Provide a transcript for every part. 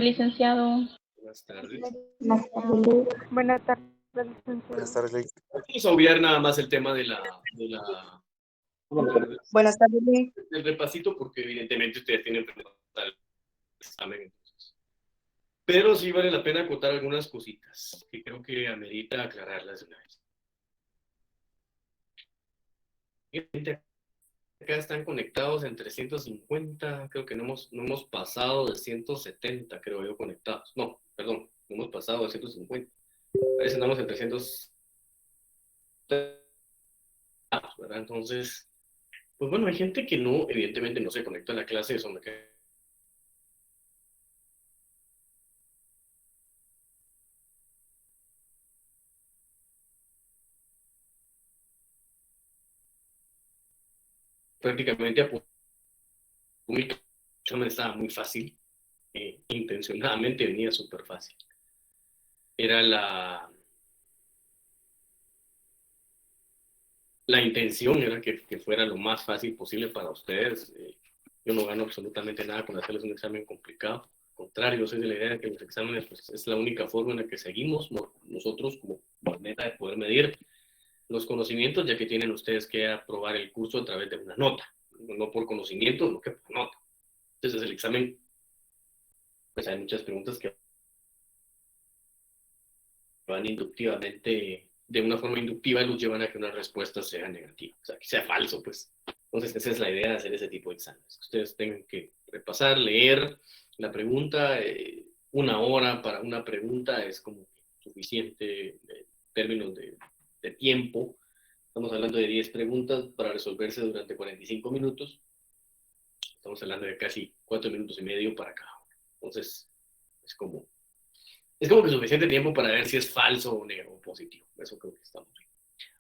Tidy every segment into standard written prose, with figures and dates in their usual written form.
licenciado. Buenas tardes. Buenas tardes, Buenas tardes, Ley. Vamos a obviar nada más el tema del Buenas tardes, Ley. repasito, porque evidentemente ustedes tienen que presentar el examen. Entonces. Pero sí vale la pena acotar algunas cositas que creo que amerita aclararlas de una vez. Acá están conectados en 350, creo que no hemos pasado de 170, creo yo, conectados. No, perdón, no hemos pasado de 150. A veces andamos en 300, ¿verdad? Entonces, pues bueno, hay gente que no, evidentemente no se conecta a la clase, eso me queda. Prácticamente a público, estaba muy fácil, intencionadamente venía súper fácil. Era la intención era que fuera lo más fácil posible para ustedes. Yo no gano absolutamente nada con hacerles un examen complicado. Al contrario, yo soy de la idea de que los exámenes pues, es la única forma en la que seguimos nosotros como manera de poder medir los conocimientos, ya que tienen ustedes que aprobar el curso a través de una nota. No por conocimiento, sino que por nota. Entonces el examen, pues hay muchas preguntas que van inductivamente, de una forma inductiva, los llevan a que una respuesta sea negativa, o sea, que sea falso, pues. Entonces, esa es la idea de hacer ese tipo de exámenes. Ustedes tengan que repasar, leer la pregunta, 1 hora para una pregunta es como suficiente en términos de tiempo. Estamos hablando de 10 preguntas para resolverse durante 45 minutos. Estamos hablando de casi 4 minutos y medio para cada uno. Entonces, es como que suficiente tiempo para ver si es falso o negativo o positivo. Eso creo que estamos bien.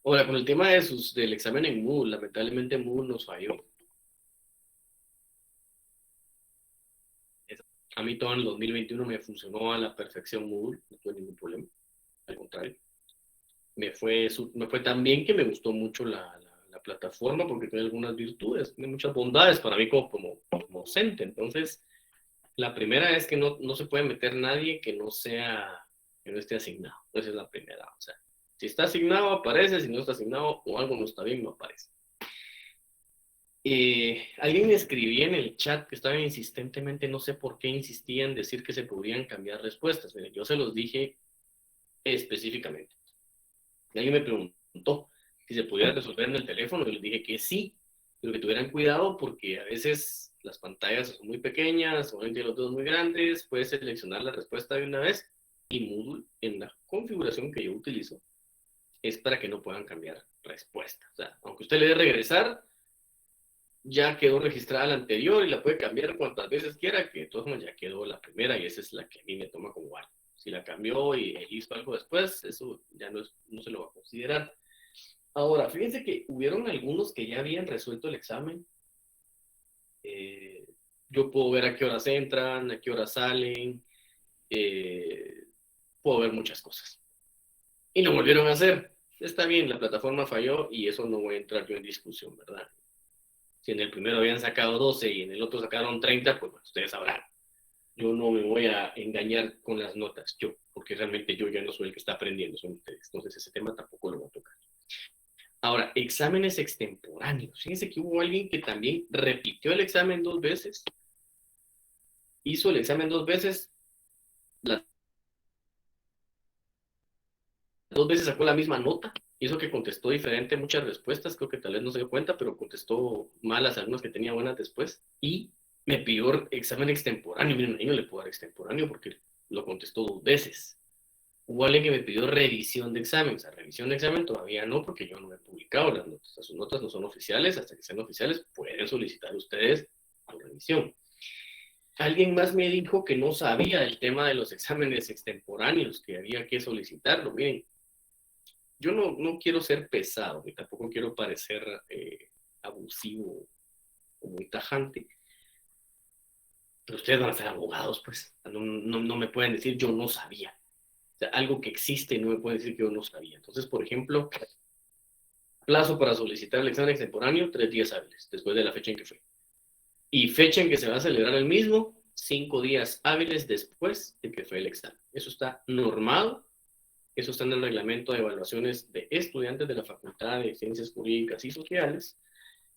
Ahora, con el tema del examen en Moodle, lamentablemente Moodle nos falló. A mí todo en el 2021 me funcionó a la perfección Moodle, no tuve ningún problema. Al contrario, me fue tan bien que me gustó mucho la plataforma porque tiene algunas virtudes, tiene muchas bondades para mí como docente. Entonces, la primera es que no se puede meter nadie que no esté asignado. Esa es la primera. O sea, si está asignado, aparece. Si no está asignado o algo no está bien, no aparece. Alguien me escribía en el chat que estaba insistentemente, no sé por qué insistía en decir que se podían cambiar respuestas. Miren, yo se los dije específicamente. Y alguien me preguntó si se podía resolver en el teléfono. Yo les dije que sí, pero que tuvieran cuidado porque a veces las pantallas son muy pequeñas o tienen los dedos muy grandes. Puedes seleccionar la respuesta de una vez y Moodle, en la configuración que yo utilizo, es para que no puedan cambiar respuesta. O sea, aunque usted le dé regresar, ya quedó registrada la anterior y la puede cambiar cuantas veces quiera, que de todas maneras ya quedó la primera y esa es la que a mí me toma como algo. Si la cambió y hizo algo después, eso ya no se lo va a considerar. Ahora, fíjense que hubieron algunos que ya habían resuelto el examen. Yo puedo ver a qué horas entran, a qué horas salen, puedo ver muchas cosas. Y lo volvieron a hacer. Está bien, la plataforma falló y eso no voy a entrar yo en discusión, ¿verdad? Si en el primero habían sacado 12 y en el otro sacaron 30, pues bueno, ustedes sabrán. Yo no me voy a engañar con las notas, porque realmente yo ya no soy el que está aprendiendo, son ustedes. Entonces ese tema tampoco lo voy a tocar. Ahora, exámenes extemporáneos. Fíjense que hubo alguien que también repitió el examen 2 veces. Hizo el examen 2 veces. Las 2 veces sacó la misma nota. Hizo que contestó diferente muchas respuestas. Creo que tal vez no se dio cuenta, pero contestó malas algunas que tenía buenas después. Y me pidió examen extemporáneo. Miren, yo no le puedo dar extemporáneo porque lo contestó 2 veces. Hubo alguien que me pidió revisión de examen. O sea, revisión de examen todavía no, porque yo no he publicado las notas. O sea, sus notas no son oficiales. Hasta que sean oficiales, pueden solicitar ustedes su revisión. Alguien más me dijo que no sabía del tema de los exámenes extemporáneos, que había que solicitarlo. Miren, yo no quiero ser pesado, ni tampoco quiero parecer abusivo o muy tajante. Pero ustedes van a ser abogados, pues. No me pueden decir yo no sabía. O sea, algo que existe no me pueden decir que yo no sabía. Entonces, por ejemplo, plazo para solicitar el examen extemporáneo, 3 días hábiles, después de la fecha en que fue. Y fecha en que se va a celebrar el mismo, 5 días hábiles después de que fue el examen. Eso está normado, eso está en el reglamento de evaluaciones de estudiantes de la Facultad de Ciencias Jurídicas y Sociales.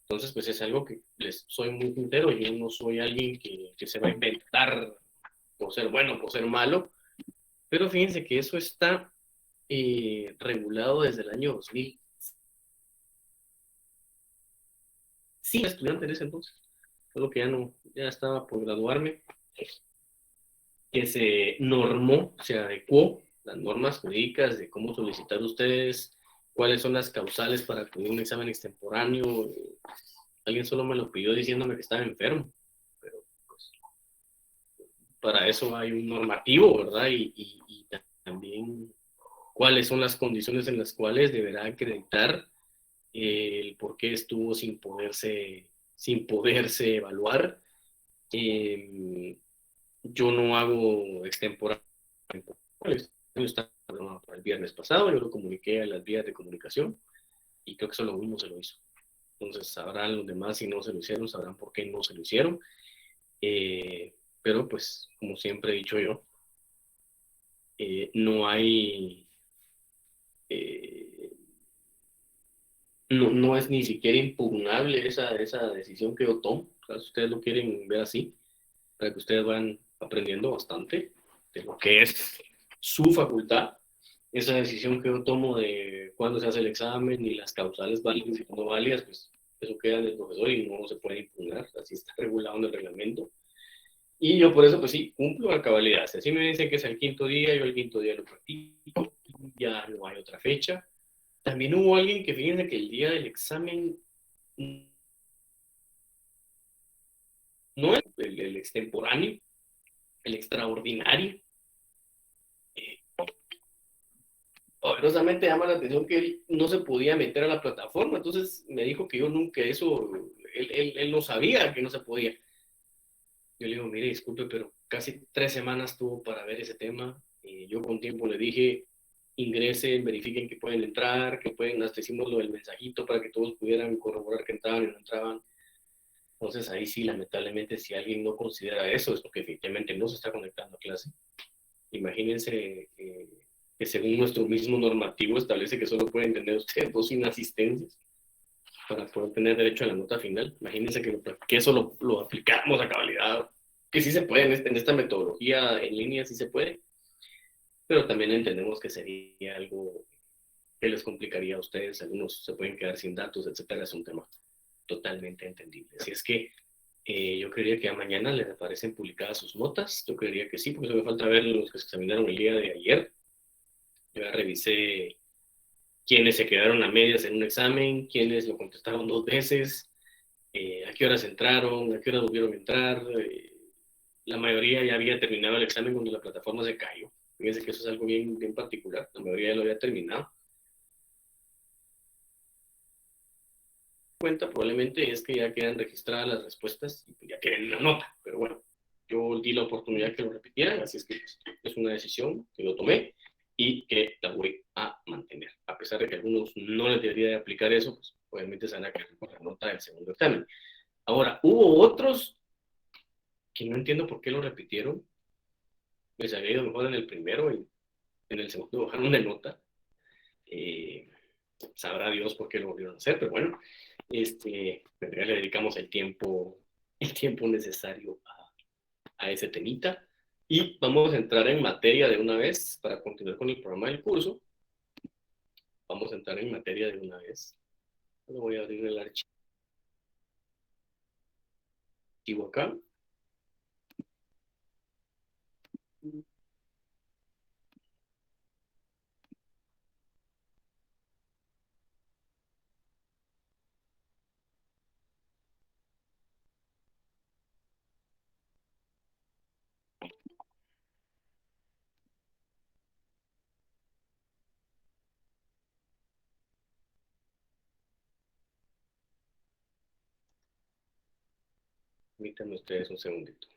Entonces, pues es algo que les soy muy sincero, yo no soy alguien que se va a inventar por ser bueno, por ser malo, pero fíjense que eso está regulado desde el año 2000. Sí, estudiante en ese entonces, solo que ya estaba por graduarme, que se normó, se adecuó las normas jurídicas de cómo solicitar ustedes, cuáles son las causales para acudir a un examen extemporáneo. Alguien solo me lo pidió diciéndome que estaba enfermo, pero pues para eso hay un normativo, ¿verdad? Y también cuáles son las condiciones en las cuales deberá acreditar el por qué estuvo sin poderse evaluar. Yo no hago extemporáneo. Está programado para el viernes pasado, yo lo comuniqué a las vías de comunicación y creo que solo uno se lo hizo. Entonces sabrán los demás si no se lo hicieron, sabrán por qué no se lo hicieron. Pero pues, como siempre he dicho yo, no hay, eh, no es ni siquiera impugnable esa decisión que yo tomo. O sea, si ustedes lo quieren ver así, para que ustedes vayan aprendiendo bastante de lo que es su facultad, esa decisión que yo tomo de cuándo se hace el examen y las causales válidas y no válidas, pues eso queda en el profesor y no se puede impugnar, así está regulado en el reglamento. Y yo por eso, pues sí, cumplo a cabalidad. Si así me dicen que es el quinto día, yo el quinto día lo practico, ya no hay otra fecha. También hubo alguien que fíjense que el día del examen no es el extemporáneo, el extraordinario. Poderosamente llama la atención que él no se podía meter a la plataforma, entonces me dijo que yo nunca eso, él no sabía que no se podía. Yo le digo, mire, disculpe, pero casi 3 semanas tuvo para ver ese tema. Yo con tiempo le dije, ingresen, verifiquen que pueden entrar, que pueden, hasta hicimos lo del mensajito para que todos pudieran corroborar que entraban y no entraban. Entonces ahí sí, lamentablemente, si alguien no considera eso, es porque efectivamente no se está conectando a clase. Imagínense que según nuestro mismo normativo establece que solo pueden tener ustedes 2 inasistencias para poder tener derecho a la nota final. Imagínense que eso lo aplicamos a cabalidad, que sí se puede en esta metodología en línea, sí se puede, pero también entendemos que sería algo que les complicaría a ustedes, algunos se pueden quedar sin datos, etcétera, es un tema totalmente entendible. Así es que yo creería que a mañana les aparecen publicadas sus notas, yo creería que sí, porque me falta ver los que se examinaron el día de ayer. Yo ya revisé quiénes se quedaron a medias en un examen, quiénes lo contestaron 2 veces, a qué horas entraron, a qué horas volvieron a entrar. La mayoría ya había terminado el examen cuando la plataforma se cayó. Fíjense que eso es algo bien, bien particular. La mayoría ya lo había terminado. Cuenta probablemente es que ya quedan registradas las respuestas y ya queden una nota. Pero bueno, yo di la oportunidad que lo repitieran, así es que pues, es una decisión que lo tomé y que la voy a mantener. A pesar de que a algunos no les debería de aplicar eso, pues obviamente se van a quedar con la nota del segundo examen. Ahora, hubo otros que no entiendo por qué lo repitieron. Les había ido mejor en el primero y en el segundo bajaron una nota. Eh, Sabrá Dios por qué lo volvieron a hacer, pero bueno, ya le dedicamos el tiempo necesario a ese temita. Y vamos a entrar en materia de una vez para continuar con el programa del curso. Vamos a entrar en materia de una vez. Voy a abrir el archivo acá. Permítanme ustedes un segundito.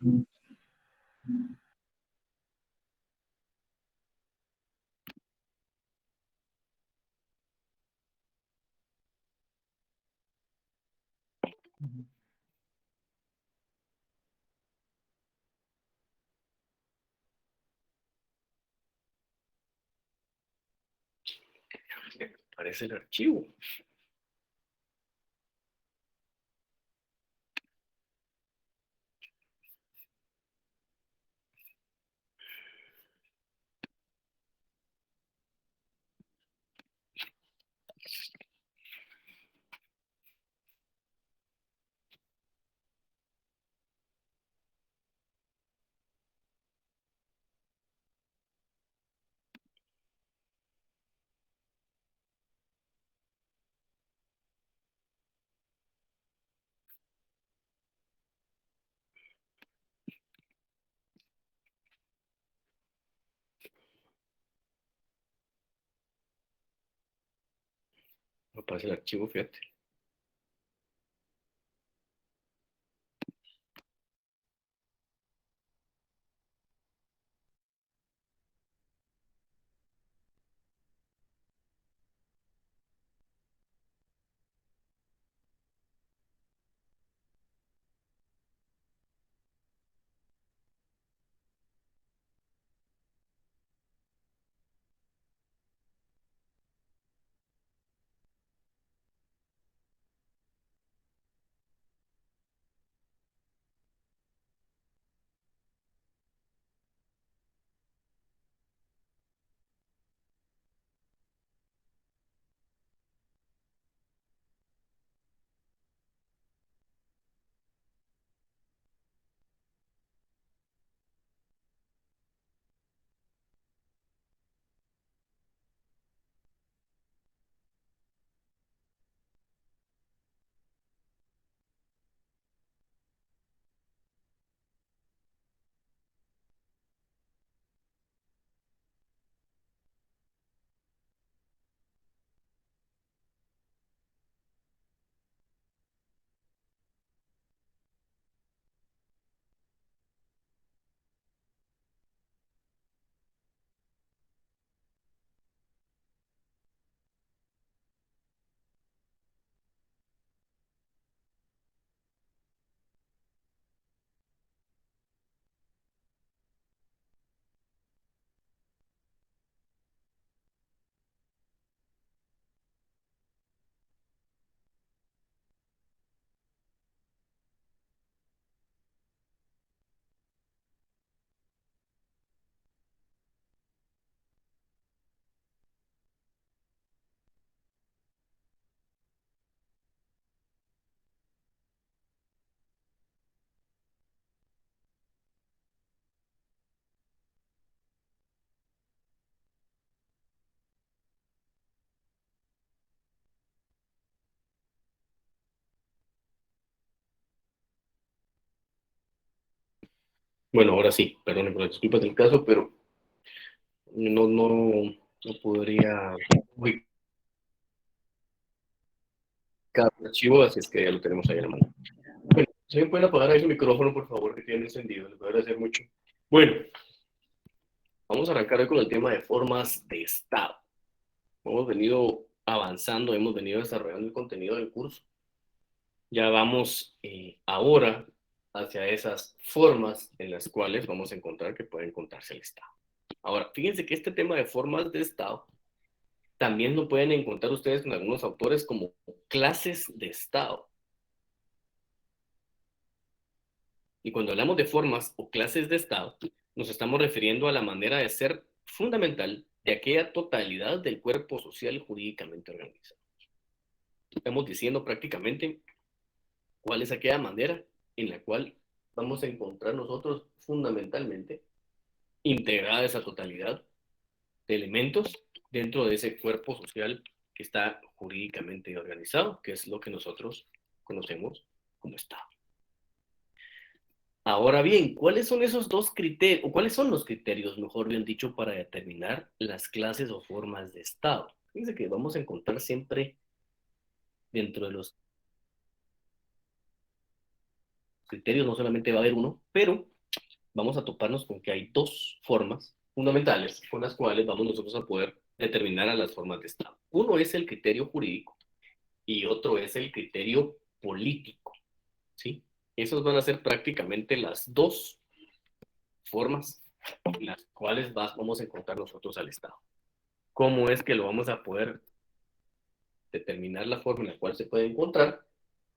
Aparece el archivo. Aparece el archivo, fíjate. Bueno, ahora sí, perdón por las disculpas del caso, pero no podría ubicar el archivo, así es que ya lo tenemos ahí en la mano. Bueno, ¿se me pueden apagar ahí su micrófono, por favor, que tiene encendido? Les voy a agradecer mucho. Bueno, vamos a arrancar hoy con el tema de formas de estado. Hemos venido avanzando, hemos venido desarrollando el contenido del curso. Ya vamos ahora hacia esas formas en las cuales vamos a encontrar que puede encontrarse el estado. Ahora, fíjense que este tema de formas de estado también lo pueden encontrar ustedes con algunos autores como clases de estado. Y cuando hablamos de formas o clases de estado, nos estamos refiriendo a la manera de ser fundamental de aquella totalidad del cuerpo social jurídicamente organizado. Estamos diciendo prácticamente cuál es aquella manera en la cual vamos a encontrar nosotros fundamentalmente integrada esa totalidad de elementos dentro de ese cuerpo social que está jurídicamente organizado, que es lo que nosotros conocemos como Estado. Ahora bien, ¿cuáles son esos dos criterios, o cuáles son los criterios, mejor bien dicho, para determinar las clases o formas de Estado? Fíjense que vamos a encontrar siempre dentro de los criterios, no solamente va a haber uno, pero vamos a toparnos con que hay dos formas fundamentales con las cuales vamos nosotros a poder determinar a las formas de Estado. Uno es el criterio jurídico y otro es el criterio político, ¿sí? Esos van a ser prácticamente las dos formas en las cuales vamos a encontrar nosotros al Estado. ¿Cómo es que lo vamos a poder determinar la forma en la cual se puede encontrar,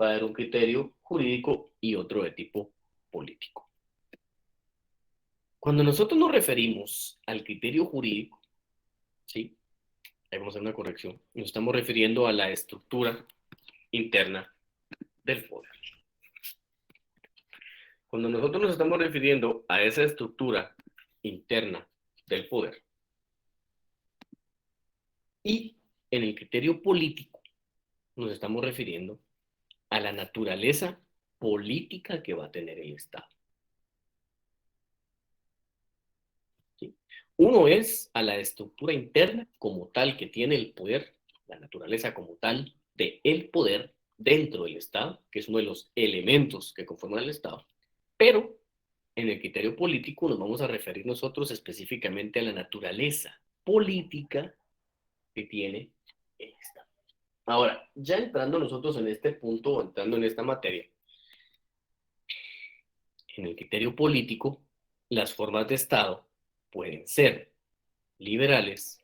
va a haber un criterio jurídico y otro de tipo político. Cuando nosotros nos referimos al criterio jurídico, ¿sí? Ahí vamos a hacer una corrección. Nos estamos refiriendo a la estructura interna del poder. Cuando nosotros nos estamos refiriendo a esa estructura interna del poder, y en el criterio político nos estamos refiriendo a la naturaleza política que va a tener el Estado. ¿Sí? Uno es a la estructura interna como tal que tiene el poder, la naturaleza como tal de el poder dentro del Estado, que es uno de los elementos que conforman el Estado, pero en el criterio político nos vamos a referir nosotros específicamente a la naturaleza política que tiene el Estado. Ahora, ya entrando nosotros en este punto, entrando en esta materia, en el criterio político, las formas de Estado pueden ser liberales,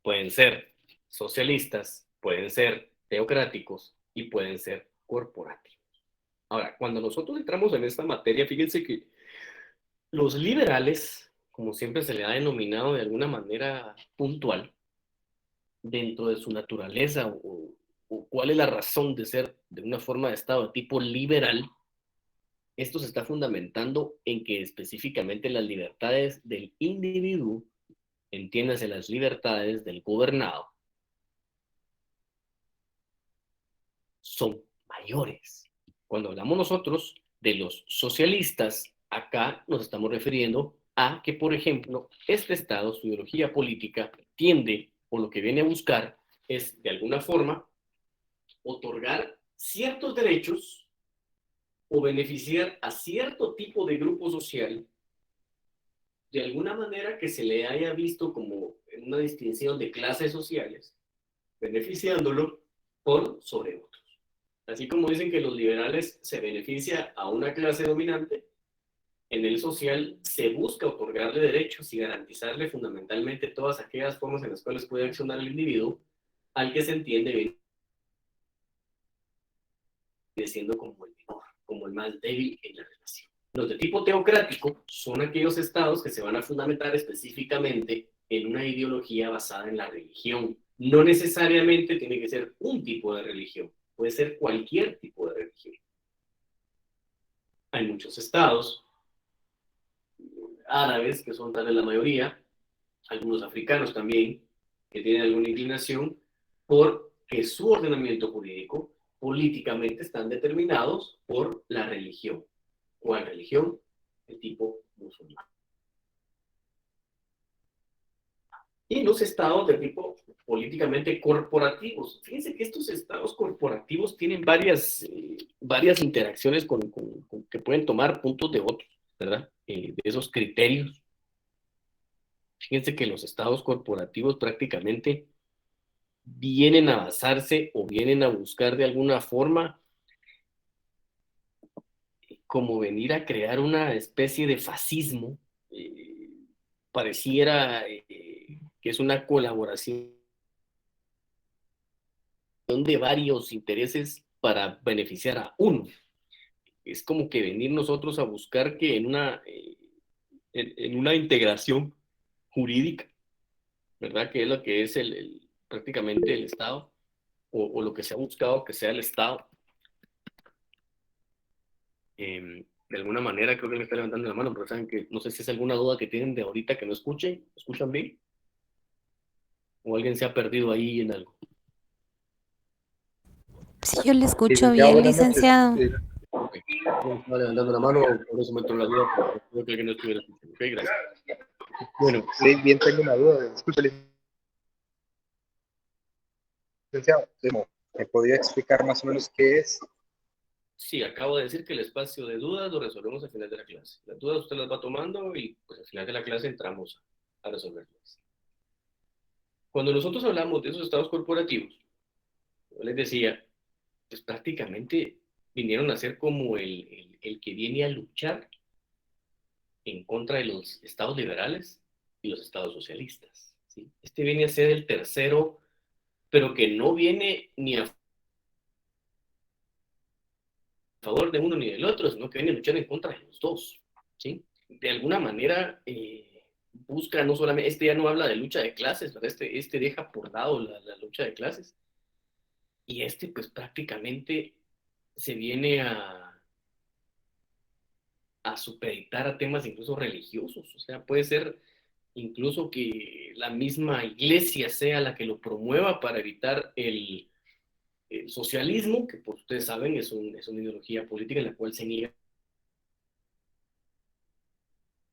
pueden ser socialistas, pueden ser teocráticos y pueden ser corporativos. Ahora, cuando nosotros entramos en esta materia, fíjense que los liberales, como siempre se le ha denominado de alguna manera puntual, dentro de su naturaleza o cuál es la razón de ser de una forma de Estado de tipo liberal, esto se está fundamentando en que específicamente las libertades del individuo, entiéndase las libertades del gobernado, son mayores. Cuando hablamos nosotros de los socialistas, acá nos estamos refiriendo a que, por ejemplo, este Estado, su ideología política, tiende, o lo que viene a buscar, es de alguna forma otorgar ciertos derechos o beneficiar a cierto tipo de grupo social de alguna manera que se le haya visto como en una distinción de clases sociales, beneficiándolo por sobre otros. Así como dicen que los liberales se beneficia a una clase dominante, en el social se busca otorgarle derechos y garantizarle fundamentalmente todas aquellas formas en las cuales puede accionar el individuo al que se entiende siendo como el menor, como el más débil en la relación. Los de tipo teocrático son aquellos estados que se van a fundamentar específicamente en una ideología basada en la religión. No necesariamente tiene que ser un tipo de religión, puede ser cualquier tipo de religión. Hay muchos estados árabes, que son tal vez la mayoría, algunos africanos también, que tienen alguna inclinación porque su ordenamiento jurídico políticamente están determinados por la religión. ¿Cuál religión? El tipo musulmán. Y los estados de tipo políticamente corporativos. Fíjense que estos estados corporativos tienen varias interacciones que pueden tomar puntos de otros, ¿verdad? De esos criterios. Fíjense que los estados corporativos prácticamente vienen a basarse o vienen a buscar de alguna forma como venir a crear una especie de fascismo. Pareciera que es una colaboración de varios intereses para beneficiar a uno. Es como que venir nosotros a buscar que en una integración jurídica, ¿verdad? Que es lo que es prácticamente el Estado, o lo que se ha buscado que sea el Estado. De alguna manera creo que me está levantando la mano, pero saben que no sé si es alguna duda que tienen de ahorita que no ¿escuchan bien? ¿O alguien se ha perdido ahí en algo? Sí, yo le escucho Licenciado, bien, buenas noches. licenciado. Ok. No estaba levantando la mano, por eso me entró la duda, porque creo que alguien no estuviera escuchando. Ok, gracias. Bueno, Sí, bien, tengo una duda. Disculpe, licenciado. ¿Me podría explicar más o menos qué es? sí, acabo de decir que el espacio de dudas lo resolvemos al final de la clase. Las dudas usted las va tomando y pues al final de la clase entramos a resolverlas. Cuando nosotros hablamos de esos estados corporativos, yo les decía, pues prácticamente vinieron a ser como el que viene a luchar en contra de los estados liberales y los estados socialistas. ¿sí? Este viene a ser el tercero, pero que no viene ni a favor de uno ni del otro, sino que viene a luchar en contra de los dos, ¿sí? De alguna manera busca no solamente, este ya no habla de lucha de clases, ¿verdad? Este deja por lado la lucha de clases, y este pues prácticamente se viene a supeditar a temas incluso religiosos, o sea, puede ser incluso que la misma iglesia sea la que lo promueva para evitar el socialismo, que por ustedes saben es una ideología política en la cual se niega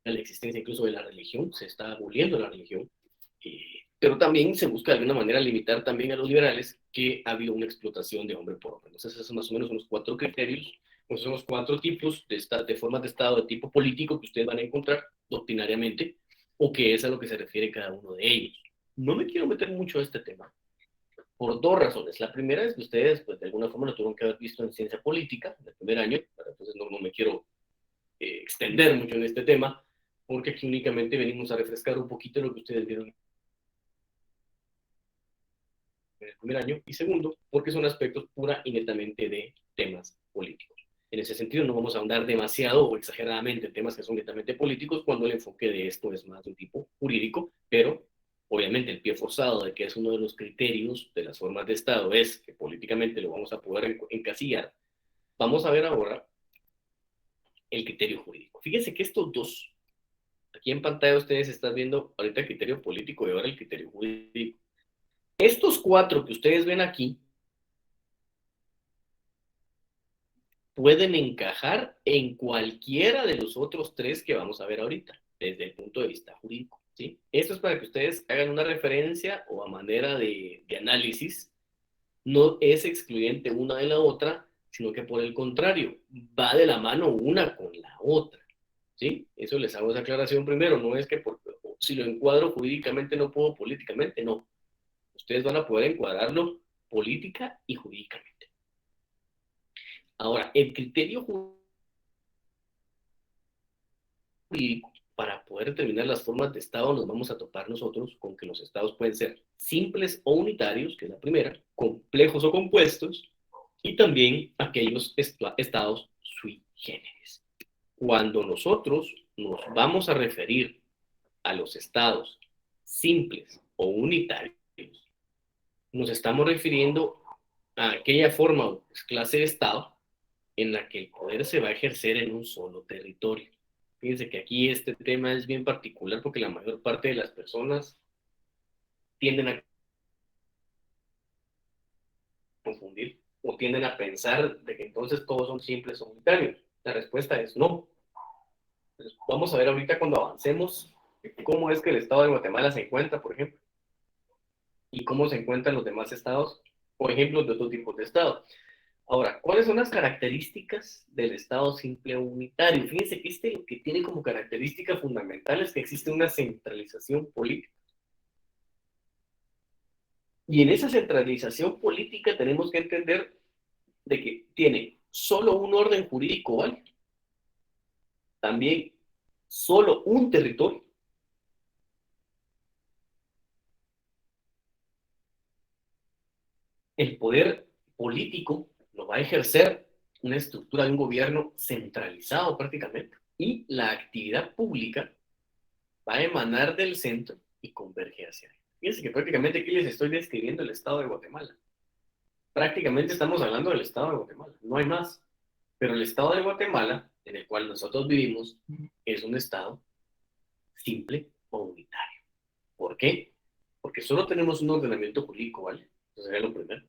la existencia incluso de la religión, se está aboliendo la religión, pero también se busca de alguna manera limitar también a los liberales que ha habido una explotación de hombre por hombre. Entonces, esos son más o menos unos 4 criterios, pues son los 4 tipos de formas de Estado de tipo político que ustedes van a encontrar doctrinariamente, o que es a lo que se refiere cada uno de ellos. No me quiero meter mucho a este tema, por 2 razones. La primera es que ustedes, pues de alguna forma, lo tuvieron que haber visto en ciencia política, en el primer año, entonces no me quiero extender mucho en este tema, porque aquí únicamente venimos a refrescar un poquito lo que ustedes vieron en el primer año, y segundo, porque son aspectos pura y netamente de temas políticos. En ese sentido, no vamos a ahondar demasiado o exageradamente en temas que son netamente políticos, cuando el enfoque de esto es más de un tipo jurídico, pero obviamente el pie forzado de que es uno de los criterios de las formas de Estado es que políticamente lo vamos a poder encasillar. Vamos a ver ahora el criterio jurídico. Fíjense que estos dos, aquí en pantalla ustedes están viendo ahorita el criterio político y ahora el criterio jurídico. Estos 4 que ustedes ven aquí pueden encajar en cualquiera de los otros 3 que vamos a ver ahorita, desde el punto de vista jurídico, ¿sí? Esto es para que ustedes hagan una referencia o a manera de análisis. No es excluyente una de la otra, sino que por el contrario, va de la mano una con la otra, ¿sí? Eso les hago esa aclaración primero, no es que si lo encuadro jurídicamente no puedo políticamente, no. Ustedes van a poder encuadrarlo política y jurídicamente. Ahora, el criterio jurídico, para poder determinar las formas de Estado, nos vamos a topar nosotros con que los Estados pueden ser simples o unitarios, que es la primera, complejos o compuestos, y también aquellos estados sui generis. Cuando nosotros nos vamos a referir a los estados simples o unitarios, nos estamos refiriendo a aquella forma o clase de estado en la que el poder se va a ejercer en un solo territorio. Fíjense que aquí este tema es bien particular porque la mayor parte de las personas tienden a confundir o tienden a pensar de que entonces todos son simples o unitarios. La respuesta es no. Entonces, vamos a ver ahorita cuando avancemos cómo es que el estado de Guatemala se encuentra, por ejemplo, y cómo se encuentran los demás estados, o ejemplos de otro tipo de estado. Ahora, ¿cuáles son las características del estado simple o unitario? Fíjense que lo que tiene como característica fundamental es que existe una centralización política. Y en esa centralización política tenemos que entender de que tiene solo un orden jurídico válido, también solo un territorio, el poder político lo va a ejercer una estructura de un gobierno centralizado prácticamente, y la actividad pública va a emanar del centro y converge hacia él. Fíjense que prácticamente aquí les estoy describiendo el estado de Guatemala. Prácticamente estamos hablando del estado de Guatemala, no hay más. Pero el estado de Guatemala, en el cual nosotros vivimos, es un estado simple o unitario. ¿Por qué? Porque solo tenemos un ordenamiento jurídico, ¿vale? Eso sería lo primero.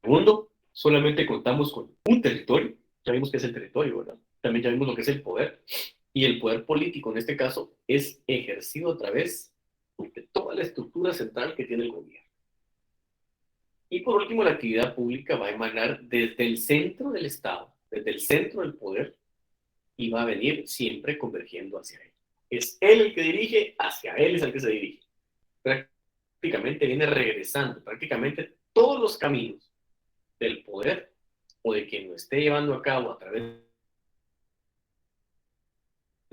Segundo, solamente contamos con un territorio. Ya vimos que es el territorio, ¿verdad? También ya vimos lo que es el poder. Y el poder político, en este caso, es ejercido a través de toda la estructura central que tiene el gobierno. Y por último, la actividad pública va a emanar desde el centro del Estado, desde el centro del poder, y va a venir siempre convergiendo hacia él. Es él el que dirige, hacia él es el que se dirige. Prácticamente viene regresando, prácticamente todos los caminos del poder o de quien lo esté llevando a cabo a través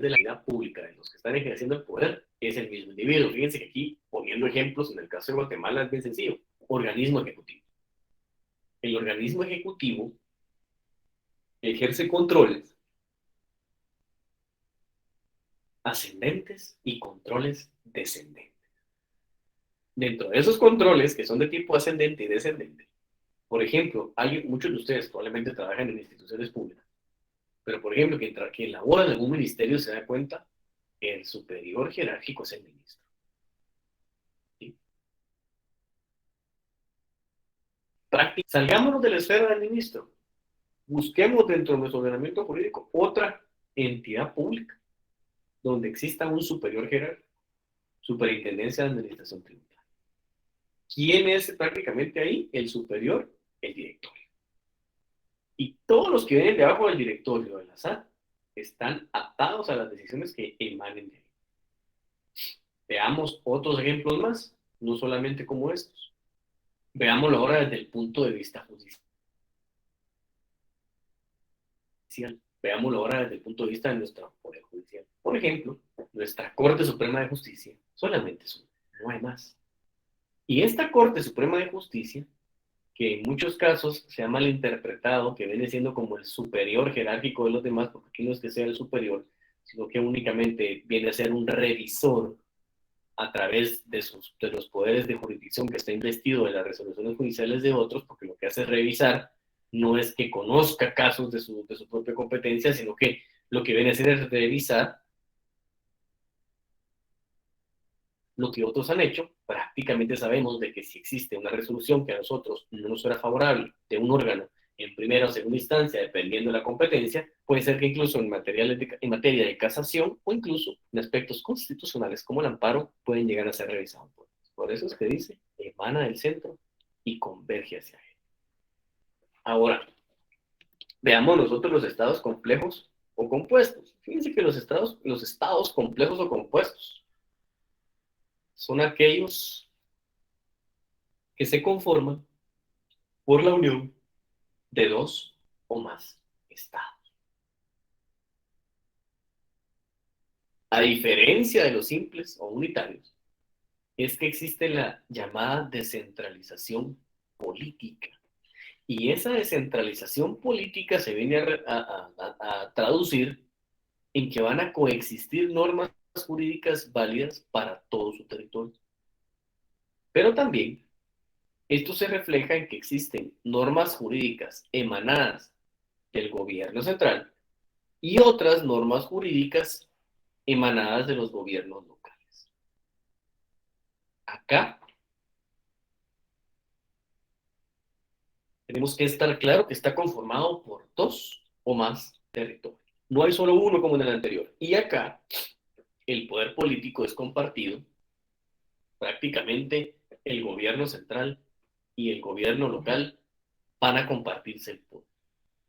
de la vida pública, de los que están ejerciendo el poder, es el mismo individuo. Fíjense que aquí, poniendo ejemplos, en el caso de Guatemala es bien sencillo. Organismo ejecutivo. El organismo ejecutivo ejerce controles ascendentes y controles descendentes. Dentro de esos controles, que son de tipo ascendente y descendente, por ejemplo, hay muchos de ustedes probablemente trabajan en instituciones públicas, pero por ejemplo, quien labora en algún ministerio se da cuenta, el superior jerárquico es el ministro. ¿Sí? Salgámonos de la esfera del ministro, busquemos dentro de nuestro ordenamiento jurídico otra entidad pública donde exista un superior jerárquico, superintendencia de administración tributaria. ¿Quién es prácticamente ahí? El superior, el directorio. Y todos los que vienen debajo del directorio de la SAT están atados a las decisiones que emanen de ahí. Veamos otros ejemplos más, no solamente como estos. Veámoslo ahora desde el punto de vista judicial. Veámoslo ahora desde el punto de vista de nuestro Poder Judicial. Por ejemplo, nuestra Corte Suprema de Justicia solamente es una, no hay más. Y esta Corte Suprema de Justicia, que en muchos casos se ha malinterpretado, que viene siendo como el superior jerárquico de los demás, porque aquí no es que sea el superior, sino que únicamente viene a ser un revisor a través de los poderes de jurisdicción que está investido de las resoluciones judiciales de otros, porque lo que hace es revisar, no es que conozca casos de su propia competencia, sino que lo que viene a hacer es revisar lo que otros han hecho. Prácticamente sabemos de que si existe una resolución que a nosotros no nos era favorable de un órgano en primera o segunda instancia, dependiendo de la competencia, puede ser que incluso en materia de casación o incluso en aspectos constitucionales como el amparo pueden llegar a ser revisados. Por eso es que dice, emana del centro y converge hacia él. Ahora, veamos nosotros los estados complejos o compuestos. Fíjense que los estados complejos o compuestos son aquellos que se conforman por la unión de dos o más estados. A diferencia de los simples o unitarios, es que existe la llamada descentralización política. Y esa descentralización política se viene a traducir en que van a coexistir normas jurídicas válidas para todo su territorio. Pero también esto se refleja en que existen normas jurídicas emanadas del gobierno central y otras normas jurídicas emanadas de los gobiernos locales. Acá tenemos que estar claro que está conformado por dos o más territorios. No hay solo uno como en el anterior. Y acá el poder político es compartido. Prácticamente el gobierno central y el gobierno local van a compartirse el poder.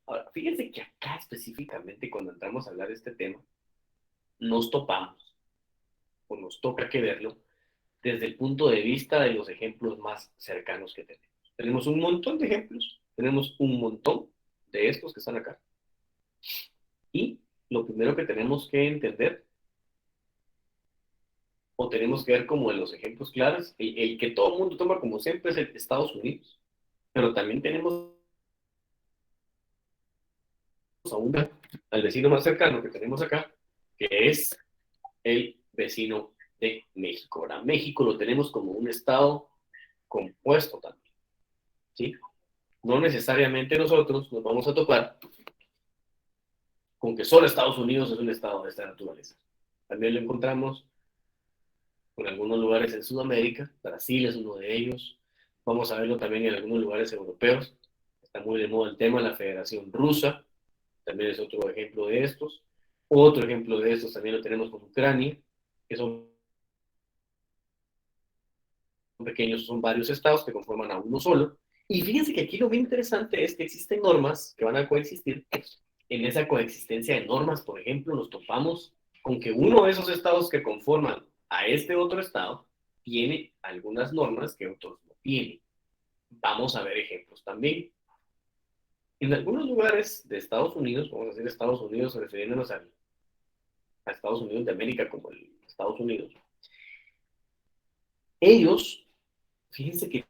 Ahora, fíjense que acá específicamente cuando entramos a hablar de este tema, nos topamos, o nos toca que verlo, desde el punto de vista de los ejemplos más cercanos que tenemos. Tenemos un montón de ejemplos, tenemos un montón de estos que están acá. Y lo primero que tenemos que entender, o tenemos que ver como en los ejemplos claros, el que todo el mundo toma como siempre es el Estados Unidos. Pero también tenemos al vecino más cercano que tenemos acá, que es el vecino de México. Ahora, México lo tenemos como un estado compuesto también, ¿sí? No necesariamente nosotros nos vamos a topar con que solo Estados Unidos es un estado de esta naturaleza. También lo encontramos en algunos lugares en Sudamérica, Brasil es uno de ellos, vamos a verlo también en algunos lugares europeos, está muy de moda el tema, la Federación Rusa, también es otro ejemplo de estos. Otro ejemplo de estos también lo tenemos con Ucrania, que son pequeños, son varios estados que conforman a uno solo. Y fíjense que aquí lo bien interesante es que existen normas que van a coexistir. En esa coexistencia de normas, por ejemplo, nos topamos con que uno de esos estados que conforman a este otro estado tiene algunas normas que otros no tienen. Vamos a ver ejemplos también. En algunos lugares de Estados Unidos, vamos a decir Estados Unidos refiriéndonos al a Estados Unidos de América como el Estados Unidos, ellos, fíjense que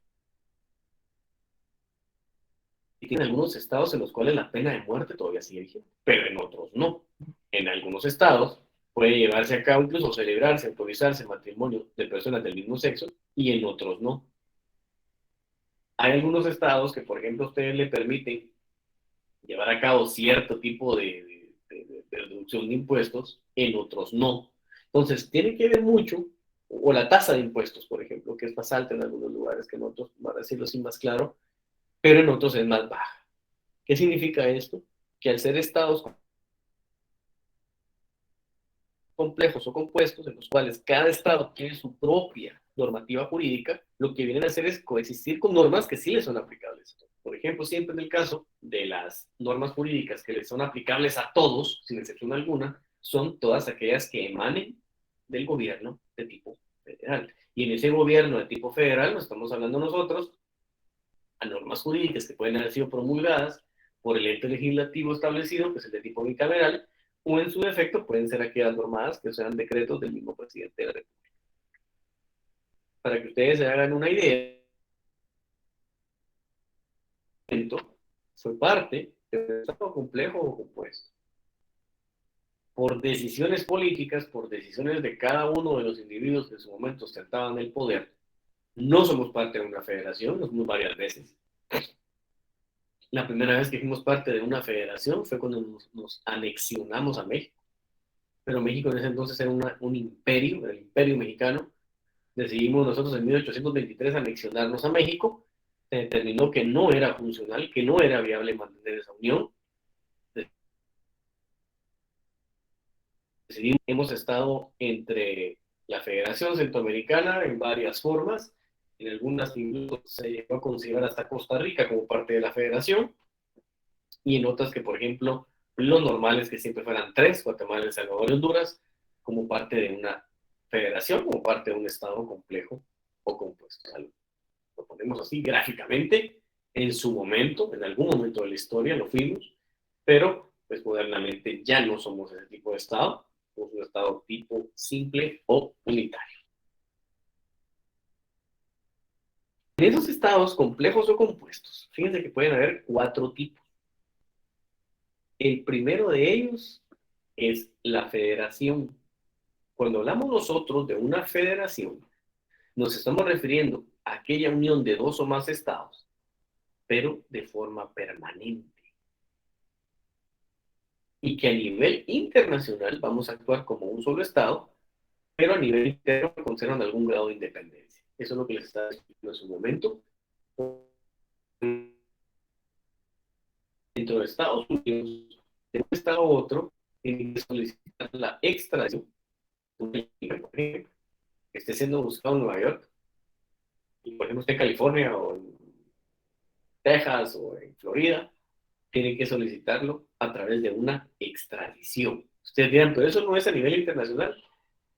tienen algunos estados en los cuales la pena de muerte todavía sigue vigente, pero en otros no. En algunos estados puede llevarse a cabo, incluso celebrarse, autorizarse matrimonio de personas del mismo sexo, y en otros no. Hay algunos estados que, por ejemplo, a ustedes le permiten llevar a cabo cierto tipo de reducción de impuestos, en otros no. Entonces, tiene que ver mucho, o la tasa de impuestos, por ejemplo, que es más alta en algunos lugares que en otros, para decirlo así más claro, pero en otros es más baja. ¿Qué significa esto? Que al ser estados complejos o compuestos, en los cuales cada estado tiene su propia normativa jurídica, lo que vienen a hacer es coexistir con normas que sí les son aplicables. Por ejemplo, siempre en el caso de las normas jurídicas que les son aplicables a todos, sin excepción alguna, son todas aquellas que emanen del gobierno de tipo federal. Y en ese gobierno de tipo federal, nos estamos hablando nosotros, a normas jurídicas que pueden haber sido promulgadas por el ente legislativo establecido, que es el de tipo bicameral, o en su defecto pueden ser aquellas normadas que sean decretos del mismo presidente de la República. Para que ustedes se hagan una idea, fue parte de un estado complejo o compuesto. Por decisiones políticas, por decisiones de cada uno de los individuos que en su momento ostentaban el poder, no somos parte de una federación, lo fuimos varias veces. La primera vez que fuimos parte de una federación fue cuando nos anexionamos a México. Pero México en ese entonces era un imperio, el imperio mexicano. Decidimos nosotros en 1823 anexionarnos a México. Se determinó que no era funcional, que no era viable mantener esa unión. Decidimos, hemos estado entre la Federación Centroamericana en varias formas. En algunas incluso se llegó a considerar hasta Costa Rica como parte de la federación. Y en otras que, por ejemplo, lo normal es que siempre fueran tres, Guatemala, El Salvador y Honduras, como parte de una federación, como parte de un estado complejo o compuesto. Lo ponemos así gráficamente, en su momento, en algún momento de la historia lo fuimos, pero pues modernamente ya no somos ese tipo de estado, somos un estado tipo simple o unitario. En esos estados complejos o compuestos, fíjense que pueden haber 4 tipos. El primero de ellos es la federación. Cuando hablamos nosotros de una federación, nos estamos refiriendo a aquella unión de 2 o más estados, pero de forma permanente. Y que a nivel internacional vamos a actuar como un solo estado, pero a nivel interno conservan algún grado de independencia. Eso es lo que les estaba diciendo en su momento. Dentro de Estados Unidos, de un estado a otro, tienen que solicitar la extradición, por ejemplo, que esté siendo buscado en Nueva York, y por ejemplo esté en California o en Texas o en Florida, tienen que solicitarlo a través de una extradición. Ustedes dirán, pero eso no es a nivel internacional.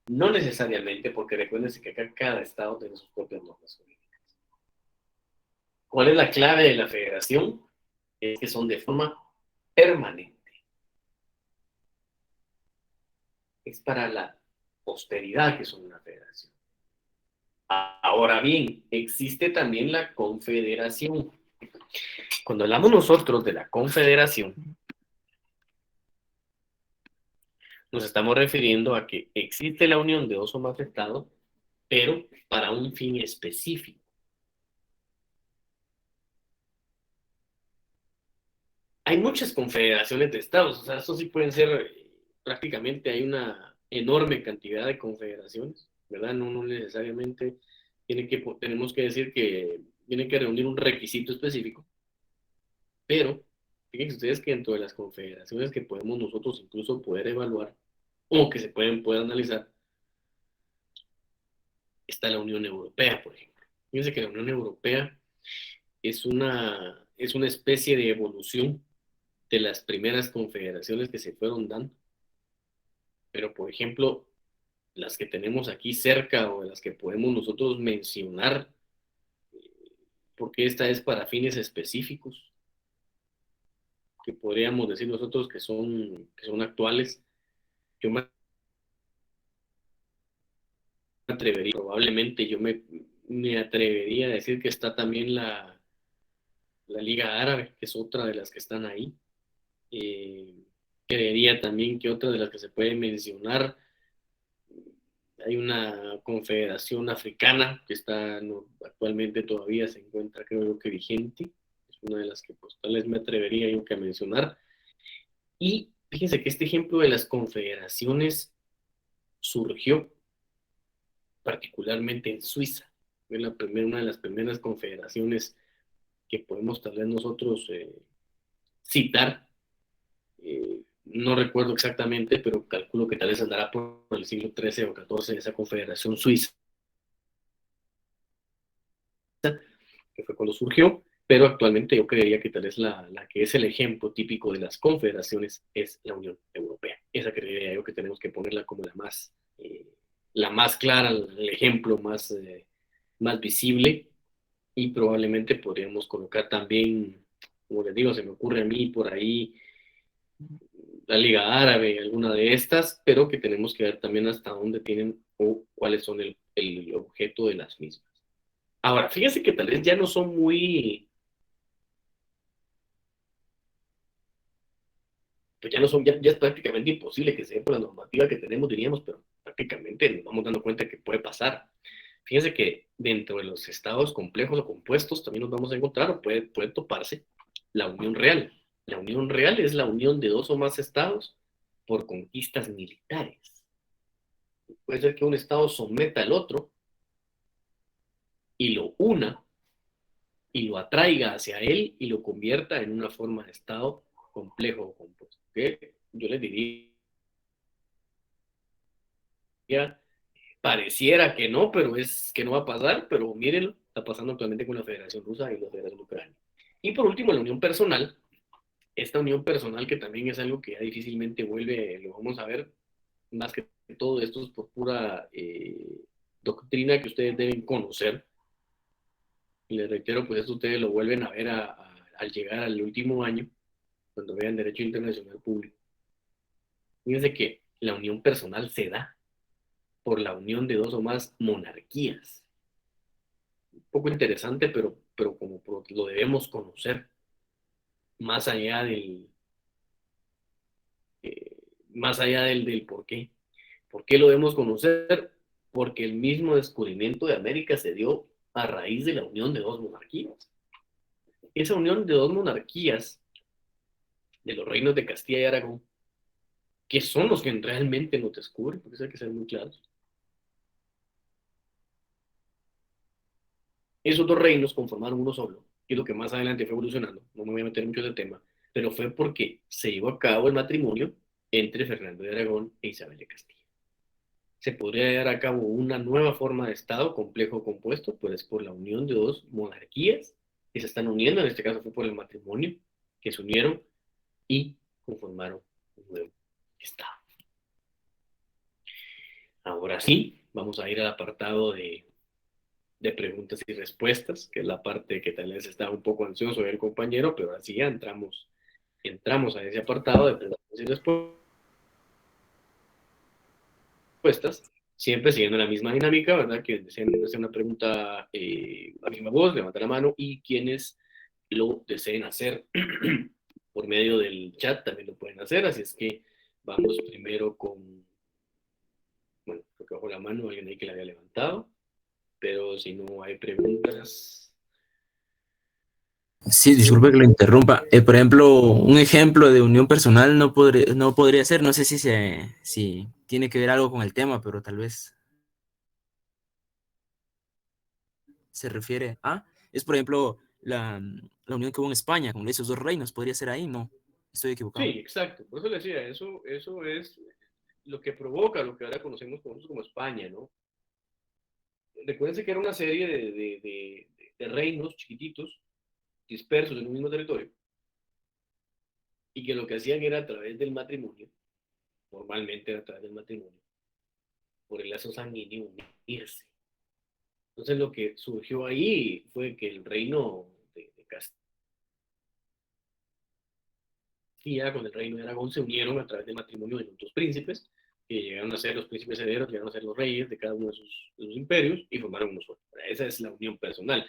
No necesariamente, porque recuérdense que acá cada estado tiene sus propias normas jurídicas. ¿Cuál es la clave de la federación? Es que son de forma permanente. Es para la posteridad que son una federación. Ahora bien, existe también la confederación. Cuando hablamos nosotros de la confederación, nos estamos refiriendo a que existe la unión de 2 o más estados, pero para un fin específico. Hay muchas confederaciones de estados, o sea, eso sí pueden ser, prácticamente hay una enorme cantidad de confederaciones, ¿verdad? No necesariamente tenemos que decir que tienen que reunir un requisito específico, pero fíjense ustedes que dentro de las confederaciones que podemos nosotros incluso poder evaluar o que se pueden analizar, está la Unión Europea, por ejemplo. Fíjense que la Unión Europea es una especie de evolución de las primeras confederaciones que se fueron dando. Pero, por ejemplo, las que tenemos aquí cerca o de las que podemos nosotros mencionar, porque esta es para fines específicos, que podríamos decir nosotros que son actuales. Yo me atrevería, probablemente yo me atrevería a decir que está también la Liga Árabe, que es otra de las que están ahí. Eh, Creería también que otra de las que se puede mencionar, hay una confederación africana que está actualmente todavía se encuentra, creo yo, que vigente. Es una de las que pues tal vez me atrevería yo que a mencionar. Y fíjense que este ejemplo de las confederaciones surgió particularmente en Suiza. Fue una de las primeras confederaciones que podemos tal vez nosotros citar. No recuerdo exactamente, pero calculo que tal vez andará por el siglo XIII o XIV esa confederación suiza, que fue cuando surgió, pero actualmente yo creería que tal vez la que es el ejemplo típico de las confederaciones es la Unión Europea. Esa creería yo que tenemos que ponerla como la más clara, el ejemplo más visible, y probablemente podríamos colocar también, como les digo, se me ocurre a mí por ahí la Liga Árabe, alguna de estas, pero que tenemos que ver también hasta dónde tienen o cuáles son el objeto de las mismas. Ahora, fíjense que tal vez ya no son muy, pues ya no son, ya es prácticamente imposible que se dé por la normativa que tenemos, diríamos, pero prácticamente nos vamos dando cuenta que puede pasar. Fíjense que dentro de los estados complejos o compuestos también nos vamos a encontrar o puede toparse la unión real. La unión real es la unión de dos o más estados por conquistas militares. Puede ser que un estado someta al otro y lo una y lo atraiga hacia él y lo convierta en una forma de estado complejo o compuesto. Que yo les diría, pareciera que no, pero es que no va a pasar, pero mírenlo, está pasando actualmente con la Federación Rusa y la Federación Ucrania. Y por último, la unión personal, esta unión personal que también es algo que ya difícilmente vuelve, lo vamos a ver, más que todo esto es por pura doctrina que ustedes deben conocer. Y les reitero, pues esto ustedes lo vuelven a ver al llegar al último año, cuando vean Derecho Internacional Público. Fíjense que la unión personal se da por la unión de dos o más monarquías. Un poco interesante, pero como lo debemos conocer, más allá eh, más allá del por qué. ¿Por qué lo debemos conocer? Porque el mismo descubrimiento de América se dio a raíz de la unión de dos monarquías. Esa unión de dos monarquías, de los reinos de Castilla y Aragón, que son los que realmente nos descubren, porque eso hay que ser muy claros. Esos dos reinos conformaron uno solo, y lo que más adelante fue evolucionando, no me voy a meter mucho en el tema, pero fue porque se llevó a cabo el matrimonio entre Fernando de Aragón e Isabel de Castilla. Se podría llevar a cabo una nueva forma de Estado complejo compuesto, pues por la unión de dos monarquías que se están uniendo, en este caso fue por el matrimonio, que se unieron y conformaron un nuevo Estado. Ahora sí, vamos a ir al apartado de preguntas y respuestas, que es la parte que tal vez está un poco ansioso el compañero, pero así ya entramos a ese apartado de preguntas y respuestas, siempre siguiendo la misma dinámica, ¿verdad? Que deseen hacer una pregunta a misma voz, levanta la mano, y quienes lo deseen hacer por medio del chat también lo pueden hacer, así es que vamos primero con, bueno, creo que bajo la mano alguien ahí que la había levantado, pero si no hay preguntas. Sí, disculpe que lo interrumpa. Por ejemplo, un ejemplo de unión personal no podría ser, no sé si tiene que ver algo con el tema, pero tal vez se refiere a, es por ejemplo la unión que hubo en España con esos dos reinos, podría ser ahí, ¿no? Estoy Sí, equivocado. exacto. Por eso le decía, eso es lo que provoca lo que ahora conocemos como España, ¿no? Recuérdense que era una serie de reinos chiquititos, dispersos en un mismo territorio, y que lo que hacían era a través del matrimonio, normalmente era a través del matrimonio, por el lazo sanguíneo, unirse. Entonces lo que surgió ahí fue que el reino de Castilla con el reino de Aragón se unieron a través del matrimonio de los dos príncipes, que llegaron a ser los príncipes herederos, llegaron a ser los reyes de cada uno de sus imperios y formaron uno solo. Esa es la unión personal.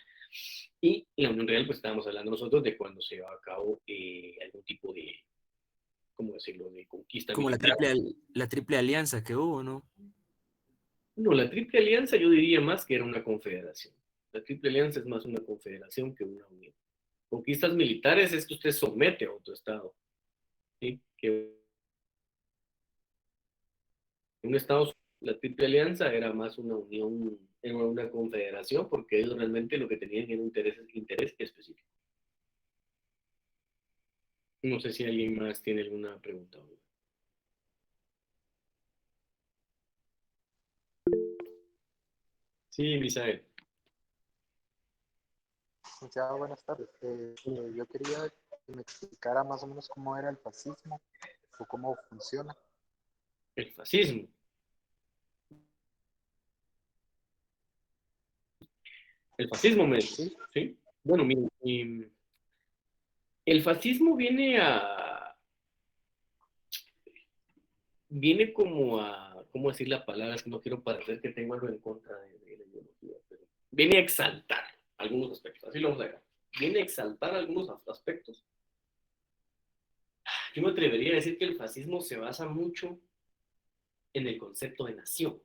Y la unión real, pues estábamos hablando nosotros de cuando se lleva a cabo algún tipo de, ¿cómo decirlo?, de conquista Como militar. la triple alianza que hubo, ¿no? No, la Triple Alianza yo diría más que era una confederación. La Triple Alianza es más una confederación que una unión. Conquistas militares es que usted somete a otro Estado, ¿sí? Que un Estado, la Triple Alianza era más una unión, era una confederación, porque ellos realmente lo que tenían era un interés específico. No sé si alguien más tiene alguna pregunta. Sí, Misael. Licenciado, buenas tardes. Yo quería que me explicara más o menos cómo era el fascismo o cómo funciona. El fascismo. El fascismo, me dice, ¿Sí? ¿sí? Bueno, el fascismo viene como a, ¿cómo decir la palabra? Es que no quiero parecer que tengo algo en contra de la ideología, pero viene a exaltar algunos aspectos, así lo vamos a ver. Viene a exaltar algunos aspectos. Yo me atrevería a decir que el fascismo se basa mucho en el concepto de nación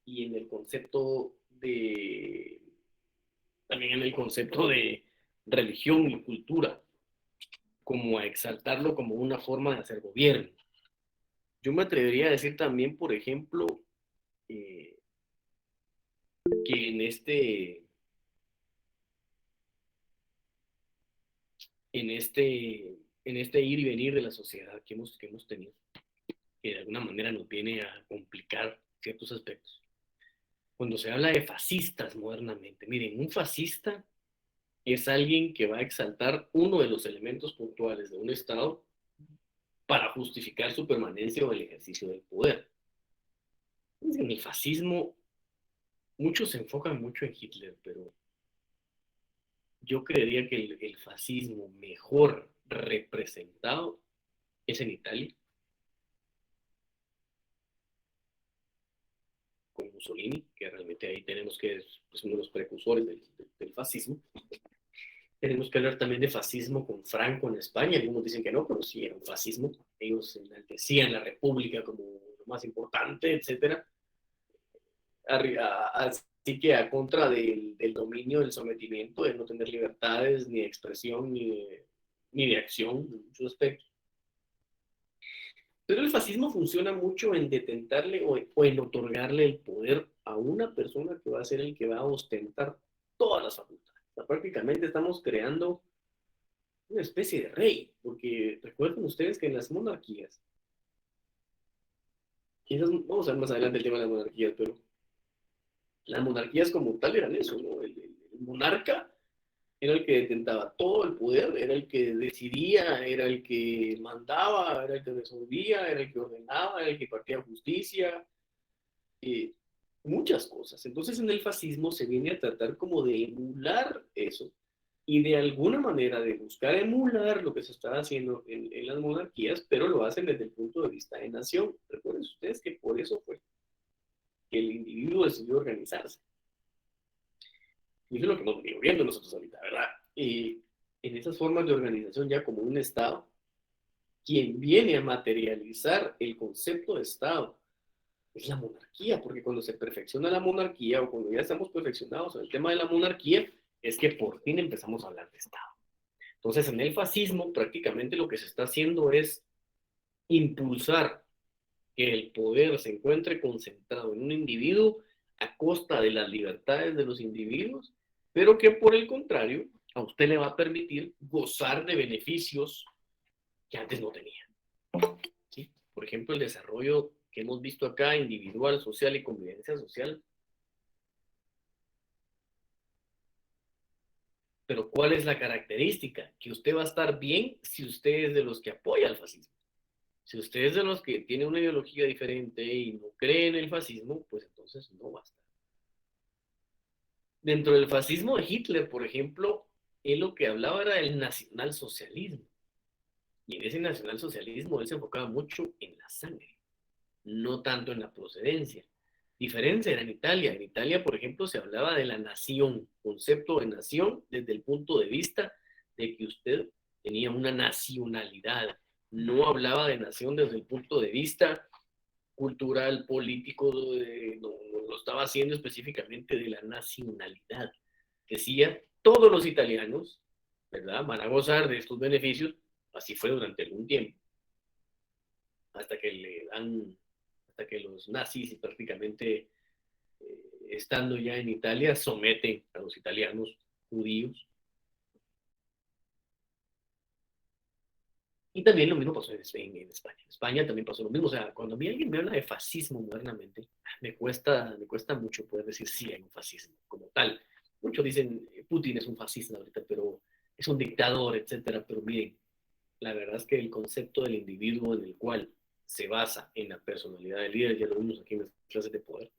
y en el concepto de, también en el concepto de religión y cultura, como a exaltarlo como una forma de hacer gobierno. Yo me atrevería a decir también, por ejemplo, eh, que en este ir y venir de la sociedad que hemos tenido, que de alguna manera nos viene a complicar ciertos aspectos. Cuando se habla de fascistas modernamente, miren, un fascista es alguien que va a exaltar uno de los elementos puntuales de un Estado para justificar su permanencia o el ejercicio del poder. En el fascismo, muchos se enfocan mucho en Hitler, pero yo creería que el fascismo mejor representado es en Italia, con Mussolini, que realmente ahí tenemos que es pues, uno de los precursores del fascismo. Tenemos que hablar también de fascismo con Franco en España. Algunos dicen que no, pero sí era un fascismo. Ellos enaltecían la república como lo más importante, etcétera. Así que a contra del dominio, del sometimiento, de no tener libertades, ni de expresión, ni de acción, en muchos aspectos. Pero el fascismo funciona mucho en detentarle o en otorgarle el poder a una persona que va a ser el que va a ostentar todas las facultades. O sea, prácticamente estamos creando una especie de rey, porque recuerden ustedes que en las monarquías, quizás vamos a ver más adelante el tema de las monarquías, pero las monarquías como tal eran eso, ¿no? El monarca era el que detentaba todo el poder, era el que decidía, era el que mandaba, era el que resolvía, era el que ordenaba, era el que partía justicia, eh, muchas cosas. Entonces en el fascismo se viene a tratar como de emular eso y de alguna manera de buscar emular lo que se está haciendo en las monarquías, pero lo hacen desde el punto de vista de nación. Recuerden ustedes que por eso fue que el individuo decidió organizarse. Y eso es lo que hemos venido viendo nosotros ahorita, ¿verdad? Y en esas formas de organización ya como un Estado, quien viene a materializar el concepto de Estado es la monarquía, porque cuando se perfecciona la monarquía o cuando ya estamos perfeccionados en el tema de la monarquía, es que por fin empezamos a hablar de Estado. Entonces, en el fascismo prácticamente lo que se está haciendo es impulsar que el poder se encuentre concentrado en un individuo a costa de las libertades de los individuos, pero que por el contrario a usted le va a permitir gozar de beneficios que antes no tenía. ¿Sí? Por ejemplo, el desarrollo que hemos visto acá, individual, social y convivencia social. Pero ¿cuál es la característica? Que usted va a estar bien si usted es de los que apoya el fascismo. Si usted es de los que tiene una ideología diferente y no cree en el fascismo, pues entonces no va a estar. Dentro del fascismo de Hitler, por ejemplo, él lo que hablaba era del nacionalsocialismo. Y en ese nacionalsocialismo él se enfocaba mucho en la sangre. no tanto en la procedencia. Diferencia era en Italia. En Italia, por ejemplo, se hablaba de la nación, concepto de nación desde el punto de vista de que usted tenía una nacionalidad. No hablaba de nación desde el punto de vista cultural, político, no lo estaba haciendo específicamente de la nacionalidad. Decía, todos los italianos, ¿verdad?, van a gozar de estos beneficios. Así fue durante algún tiempo, hasta que los nazis y prácticamente estando ya en Italia someten a los italianos judíos. Y también lo mismo pasó en España. En España también pasó lo mismo. O sea, cuando a mí alguien me habla de fascismo modernamente, me cuesta mucho poder decir sí hay un fascismo como tal. Muchos dicen Putin es un fascista ahorita, pero es un dictador, etcétera. Pero miren, la verdad es que el concepto del individuo en el cual se basa en la personalidad del líder, ya lo vimos aquí en las clases de poder,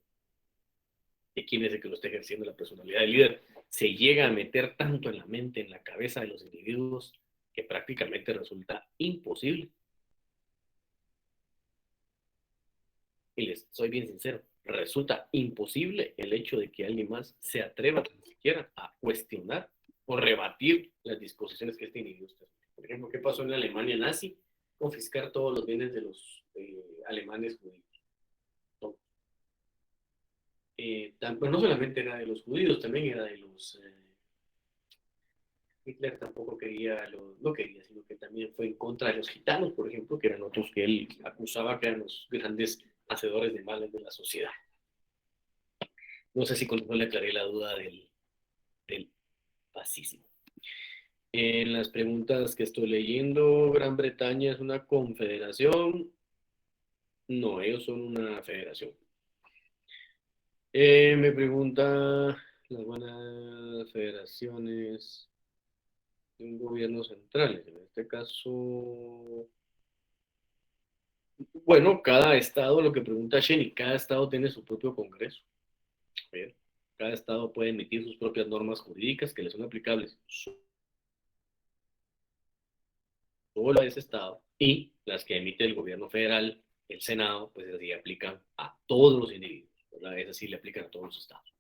de quién es el que lo está ejerciendo la personalidad del líder, se llega a meter tanto en la mente, en la cabeza de los individuos, que prácticamente resulta imposible. Y les soy bien sincero, resulta imposible el hecho de que alguien más se atreva ni siquiera a cuestionar o rebatir las disposiciones que este individuo está haciendo. Por ejemplo, ¿qué pasó en la Alemania nazi? Confiscar todos los bienes de los alemanes judíos. Pero no solamente era de los judíos, también era de los... Hitler tampoco quería, no quería, sino que también fue en contra de los gitanos, por ejemplo, que eran otros que él acusaba que eran los grandes hacedores de males de la sociedad. No sé si con eso le aclaré la duda del fascismo. En las preguntas que estoy leyendo, ¿Gran Bretaña es una confederación? No, ellos son una federación. Me pregunta las buenas federaciones de un gobierno central. En este caso, bueno, cada estado, lo que pregunta Sheni, cada estado tiene su propio congreso. Cada estado puede emitir sus propias normas jurídicas que le son aplicables solo a ese estado, y las que emite el gobierno federal, el Senado, pues así aplican a todos los individuos, ¿verdad? Esas sí le aplican a todos los estados.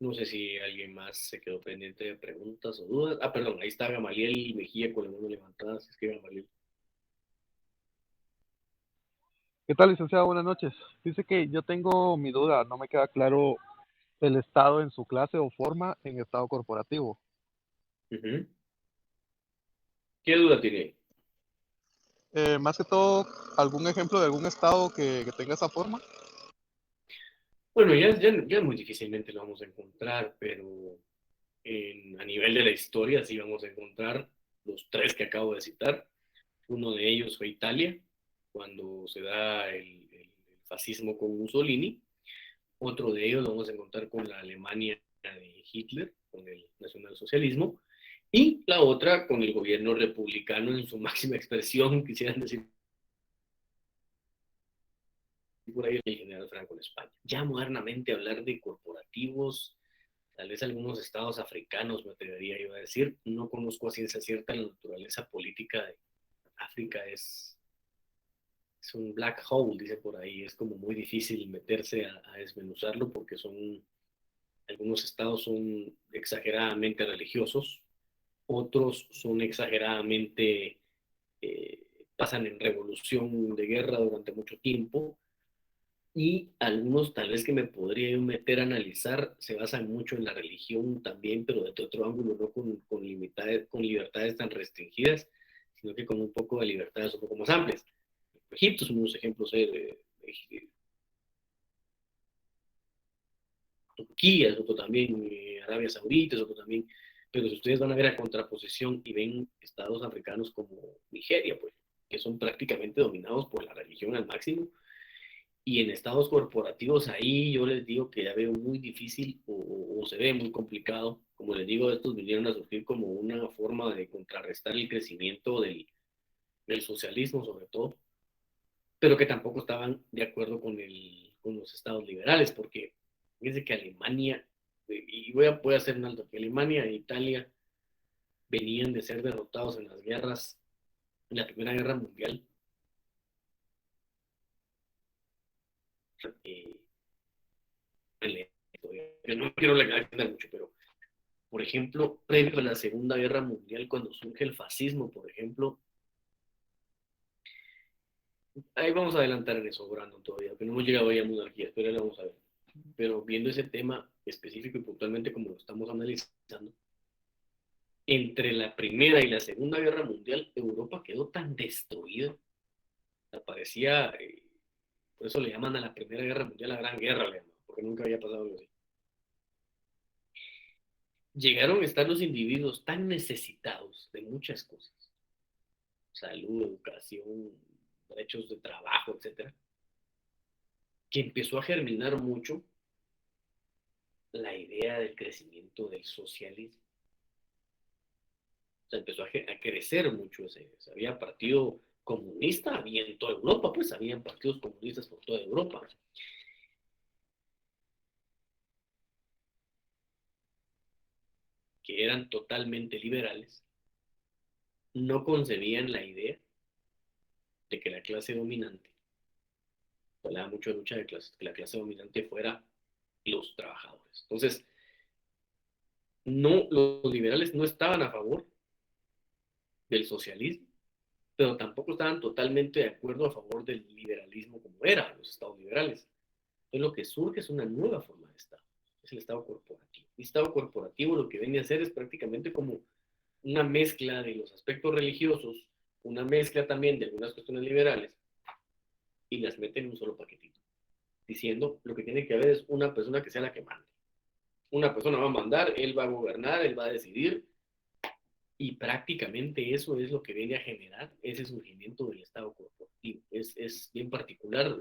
No sé si alguien más se quedó pendiente de preguntas o dudas. Ah, perdón, ahí está Gamaliel Mejía con la mano levantada. Si es que Gamaliel. ¿Qué tal, licenciado? Buenas noches. Dice que yo tengo mi duda, no me queda claro el estado en su clase o forma en estado corporativo. Uh-huh. ¿Qué duda tiene? Más que todo, ¿algún ejemplo de algún estado que tenga esa forma? Bueno, ya muy difícilmente lo vamos a encontrar, pero a nivel de la historia sí vamos a encontrar los tres que acabo de citar. Uno de ellos fue Italia, cuando se da el fascismo con Mussolini. Otro de ellos lo vamos a encontrar con la Alemania de Hitler, con el nacionalsocialismo. Y la otra con el gobierno republicano en su máxima expresión, quisieran decir por ahí, el general Franco en España. Ya modernamente hablar de corporativos, tal vez algunos estados africanos, me atrevería yo a decir, no conozco a ciencia cierta la naturaleza política de África, es un black hole, dice por ahí, es como muy difícil meterse a desmenuzarlo porque algunos estados son exageradamente religiosos, otros son exageradamente, eh, pasan en revolución de guerra durante mucho tiempo, y algunos tal vez que me podría meter a analizar se basan mucho en la religión también, pero desde otro ángulo, no con libertades tan restringidas, sino que con un poco de libertades un poco más amplias. Egipto son unos ejemplos de Turquía, es otro también, Arabia Saudita es otro también, pero si ustedes van a ver a contraposición y ven estados africanos como Nigeria, pues, que son prácticamente dominados por la religión al máximo, y en estados corporativos ahí yo les digo que ya veo muy difícil o se ve muy complicado. Como les digo, estos vinieron a surgir como una forma de contrarrestar el crecimiento del socialismo sobre todo, pero que tampoco estaban de acuerdo con los estados liberales, porque fíjense que Alemania, y voy a hacer un alto, que Alemania e Italia venían de ser derrotados en las guerras, en la Primera Guerra Mundial, Yo no quiero extender mucho, pero, por ejemplo, previo a la Segunda Guerra Mundial, cuando surge el fascismo, por ejemplo, ahí vamos a adelantar en eso, Brandon, todavía, porque no hemos llegado ahí a monarquías, pero ahora lo vamos a ver. Pero viendo ese tema específico y puntualmente como lo estamos analizando, entre la Primera y la Segunda Guerra Mundial, Europa quedó tan destruida, parecía, por eso le llaman a la Primera Guerra Mundial la Gran Guerra, le llaman, porque nunca había pasado algo así. Llegaron a estar los individuos tan necesitados de muchas cosas, salud, educación, derechos de trabajo, etcétera, que empezó a germinar mucho la idea del crecimiento del socialismo. O sea, empezó a crecer mucho había partido comunista, había en toda Europa, pues habían partidos comunistas por toda Europa. Que eran totalmente liberales, no concebían la idea de que la clase dominante, hablaba mucho de lucha de clases, que la clase dominante fuera los trabajadores. Entonces, no, los liberales no estaban a favor del socialismo, pero tampoco estaban totalmente de acuerdo a favor del liberalismo como era, los estados liberales. Entonces, lo que surge es una nueva forma de Estado, es el Estado corporativo. El Estado corporativo lo que viene a hacer es prácticamente como una mezcla de los aspectos religiosos, una mezcla también de algunas cuestiones liberales, y las mete en un solo paquetito, diciendo lo que tiene que haber es una persona que sea la que mande. Una persona va a mandar, él va a gobernar, él va a decidir, y prácticamente eso es lo que viene a generar ese surgimiento del Estado corporativo. Es bien particular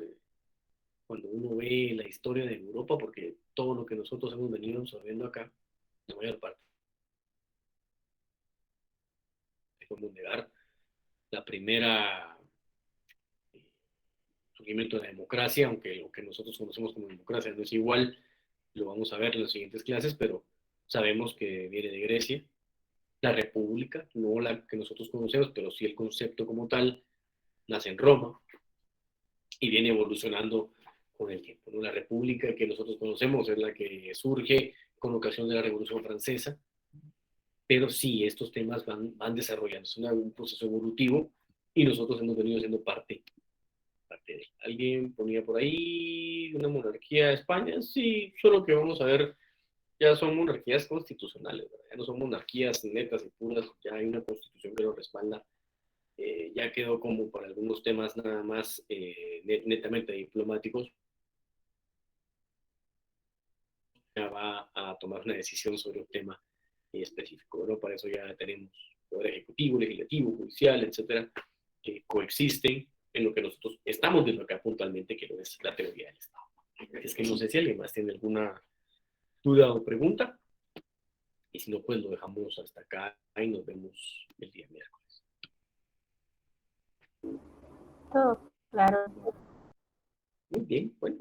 cuando uno ve la historia de Europa, porque todo lo que nosotros hemos venido absorbiendo acá, la mayor parte, como negar la primera surgimiento de la democracia, aunque lo que nosotros conocemos como democracia no es igual, lo vamos a ver en las siguientes clases, pero sabemos que viene de Grecia. La república, no la que nosotros conocemos, pero sí el concepto como tal, nace en Roma y viene evolucionando con el tiempo, ¿no? La república que nosotros conocemos es la que surge con ocasión de la Revolución Francesa, pero sí, estos temas van desarrollándose, un proceso evolutivo, y nosotros hemos venido siendo parte de él. ¿Alguien ponía por ahí una monarquía de España? Sí, solo que vamos a ver, ya son monarquías constitucionales, ¿verdad? Ya no son monarquías netas y puras, ya hay una constitución que lo respalda. Ya quedó como para algunos temas nada más netamente diplomáticos, ya va a tomar una decisión sobre un tema específico, ¿no? Para eso ya tenemos poder ejecutivo, legislativo, judicial, etcétera, que coexisten en lo que nosotros estamos viendo acá puntualmente, que no es la teoría del Estado. Es que no sé si alguien más tiene alguna duda o pregunta, y si no, pues lo dejamos hasta acá y nos vemos el día miércoles. Todo claro. Muy bien, bueno,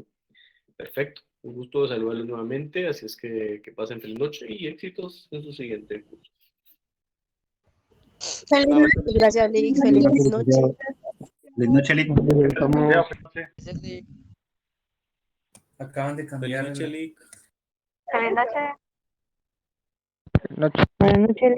perfecto. Un gusto saludarles nuevamente, así es que pasen feliz noche y éxitos en su siguiente curso. Feliz noche, gracias, Lick. Feliz noche. Feliz noche, Lick. Acaban de cambiar. Feliz noche. Noche. Buenas noches.